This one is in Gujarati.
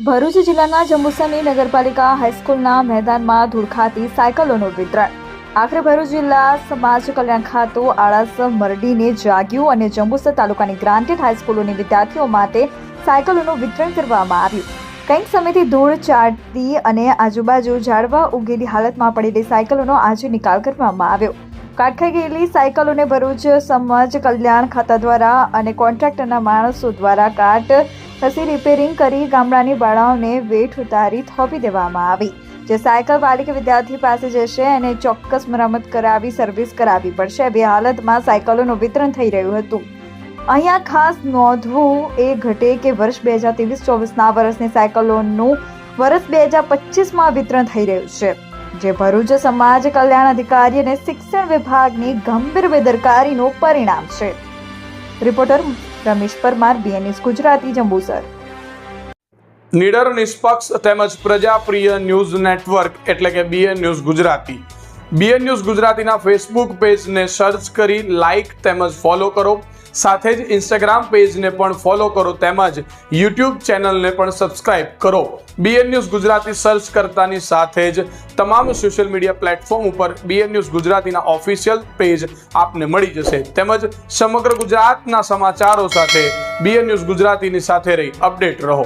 ભરૂચ જિલ્લાના જંબુસરની નગરપાલિકા હાઈસ્કૂલના મેદાનમાં ધૂળ ખાતી સાયકલોનું વિતરણ. આખરે ભરૂચ જિલ્લા સમાજ કલ્યાણ ખાતું આળસ મરડીને જાગ્યું અને જંબુસર તાલુકાની ગ્રાન્ટેડ હાઈસ્કૂલોની વિદ્યાર્થીઓ માટે સાયકલોનું વિતરણ કરવામાં આવ્યું. કંઈક સમયથી ધૂળ ચાટતી અને આજુબાજુ ઝાડવા ઉગેલી હાલતમાં પડેલી સાયકલોનો આજે નિકાલ કરવામાં આવ્યો. કાટખાઈ ગયેલી સાયકલોને ભરૂચ સમાજ કલ્યાણ ખાતા દ્વારા અને કોન્ટ્રાક્ટરના માણસો દ્વારા કાટ ખસી રિપેરિંગ કરી ગામડાની બાળાઓને વેઠ ઉતારી થોપી દેવામાં આવી. જે સાયકલ વાળી વિદ્યાર્થી પાસે જશે અને ચોક્કસ મરામત કરાવી સર્વિસ કરાવવી પડશે. એવી હાલતમાં સાયકલોનું વિતરણ થઈ રહ્યું હતું. અહીંયા ખાસ નોંધવું એ ઘટે કે વર્ષ 2023-24ના વર્ષની સાયકલોનું વર્ષ 2025માં વિતરણ થઈ રહ્યું છે, જે ભરૂચ સમાજ કલ્યાણ અધિકારી અને શિક્ષણ વિભાગની ગંભીર બેદરકારીનું પરિણામ છે. Reporter Ramesh Parmar, BN news Gujarati, Jambusar. નિડર, નિષ્પક્ષ તેમજ પ્રજાપ્રિય ન્યૂઝ નેટવર્ક એટલે કે BN news Gujarati. BN news ગુજરાતીના ફેસબુક પેજને સર્ચ કરી લાઇક તેમજ ફોલો કરો. સાથે જ ઇન્સ્ટાગ્રામ પેજને પણ ફોલો કરો તેમજ યુટ્યુબ ચેનલને પણ સબસ્ક્રાઇબ કરો. BN ન્યૂઝ ગુજરાતી સર્ચ કરતાની સાથે જ તમામ સોશિયલ મીડિયા પ્લેટફોર્મ ઉપર BN ન્યૂઝ ગુજરાતીના ઓફિશિયલ પેજ આપને મળી જશે. તેમજ સમગ્ર ગુજરાતના સમાચારો સાથે BN ન્યૂઝ ગુજરાતીની સાથે રહી અપડેટ રહો.